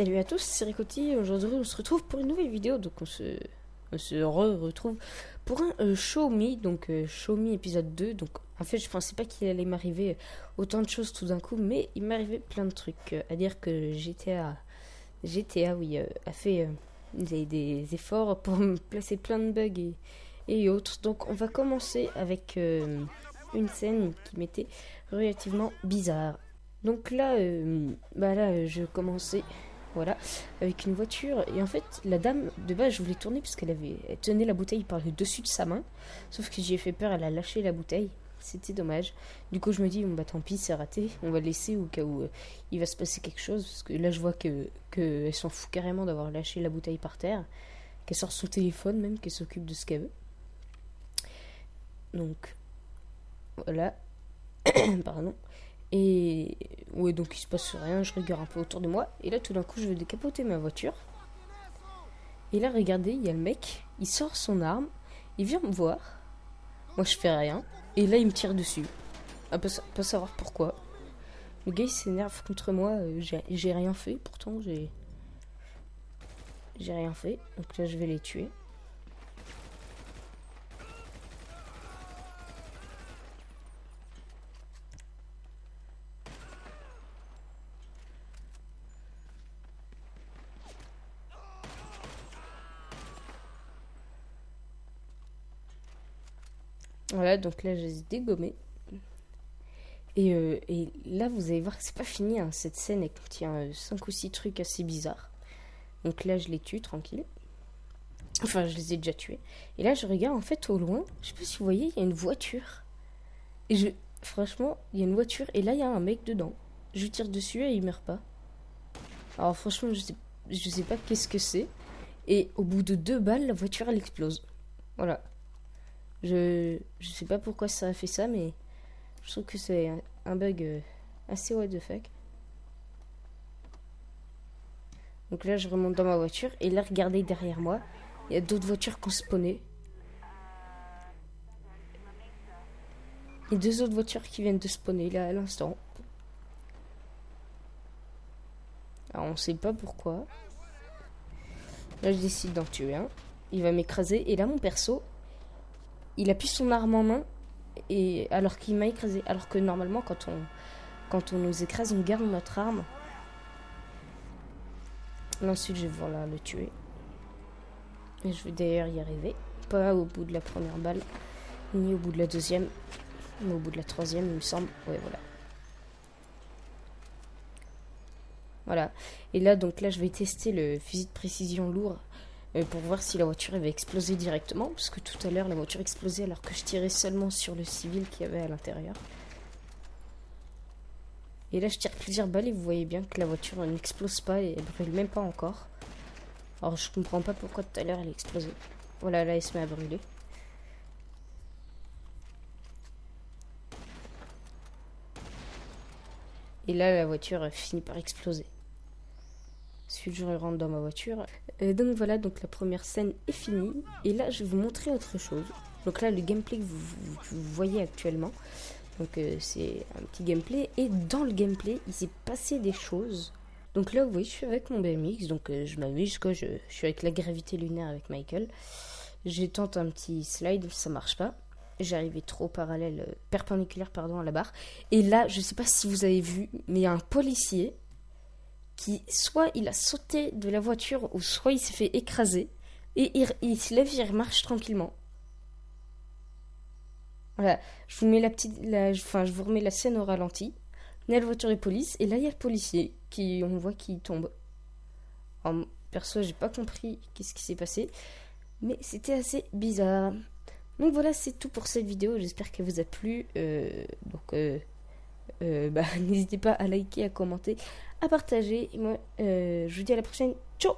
Salut à tous, c'est Ricotti. Aujourd'hui, on se retrouve pour une nouvelle vidéo. Donc, on se retrouve pour un Show Me. Donc, Show Me épisode 2. Donc, en fait, je pensais pas qu'il allait m'arriver autant de choses tout d'un coup, mais il m'est arrivé plein de trucs. À dire que GTA oui, a fait des efforts pour me placer plein de bugs et autres. Donc, on va commencer avec une scène qui m'était relativement bizarre. Donc là, je commençais, voilà, avec une voiture. Et en fait, la dame, de base, je voulais tourner parce elle tenait la bouteille par le dessus de sa main. Sauf que j'y ai fait peur, elle a lâché la bouteille. C'était dommage. Du coup, je me dis, bon, bah tant pis, c'est raté. On va le laisser au cas où il va se passer quelque chose. Parce que là, je vois que elle s'en fout carrément d'avoir lâché la bouteille par terre. Qu'elle sort son téléphone même, qu'elle s'occupe de ce qu'elle veut. Donc, voilà. Pardon. Et ouais, donc il se passe rien, je regarde un peu autour de moi. Et là, tout d'un coup, je vais décapoter ma voiture. Et là, regardez, il y a le mec, il sort son arme, il vient me voir. Moi, je fais rien. Et là, il me tire dessus. Pas savoir pourquoi. Le gars, il s'énerve contre moi. J'ai rien fait, pourtant, j'ai rien fait. Donc là, je vais les tuer. Voilà, donc là, je les ai dégommés. Et là, vous allez voir que c'est pas fini, hein. Cette scène, elle contient 5 ou 6 trucs assez bizarres. Donc là, je les tue, tranquille. Enfin, je les ai déjà tués. Et là, je regarde, en fait, au loin, je sais pas si vous voyez, il y a une voiture. Et franchement, il y a une voiture, et là, il y a un mec dedans. Je lui tire dessus et il meurt pas. Alors, franchement, je sais pas qu'est-ce que c'est. Et au bout de 2 balles, la voiture, elle explose. Voilà. Je sais pas pourquoi ça a fait ça, mais je trouve que c'est un bug assez what the fuck. Donc là, je remonte dans ma voiture. Et là, regardez derrière moi. Il y a d'autres voitures qui ont spawné. Et 2 autres voitures qui viennent de spawner là à l'instant. Alors, on sait pas pourquoi. Là, je décide d'en tuer un. Il va m'écraser. Et là, mon perso, il appuie son arme en main. Et alors qu'il m'a écrasé. Alors que normalement, quand on nous écrase, on garde notre arme. Et ensuite, je vais voilà, le tuer. Et je vais d'ailleurs y arriver. Pas au bout de la première balle, ni au bout de la deuxième, mais au bout de la troisième, il me semble. Ouais, voilà. Voilà. Et là, donc là, je vais tester le fusil de précision lourd pour voir si la voiture va exploser directement. Parce que tout à l'heure, la voiture explosait alors que je tirais seulement sur le civil qu'il y avait à l'intérieur. Et là, je tire plusieurs balles et vous voyez bien que la voiture n'explose pas et elle brûle même pas encore. Alors, je comprends pas pourquoi tout à l'heure elle a explosé. Voilà, là, elle se met à brûler. Et là, la voiture finit par exploser. Ensuite, je rentre dans ma voiture. Donc voilà, donc la première scène est finie. Et là, je vais vous montrer autre chose. Donc là, le gameplay que vous voyez actuellement. Donc c'est un petit gameplay. Et dans le gameplay, il s'est passé des choses. Donc là, vous voyez, je suis avec mon BMX. Donc je m'amuse, quoi. Je suis avec la gravité lunaire avec Michael. Je tente un petit slide, ça marche pas. J'arrivais trop perpendiculaire à la barre. Et là, je sais pas si vous avez vu, mais il y a un policier qui, soit il a sauté de la voiture, ou soit il s'est fait écraser. Et il se lève, il marche tranquillement. Voilà, je vous mets je vous remets la scène au ralenti. Il y a la voiture de police, et là il y a le policier, on voit qu'il tombe. Alors, perso, j'ai pas compris qu'est-ce qui s'est passé, mais c'était assez bizarre. Donc voilà, c'est tout pour cette vidéo, j'espère qu'elle vous a plu. N'hésitez pas à liker, à commenter, à partager. Et moi, je vous dis à la prochaine. Ciao!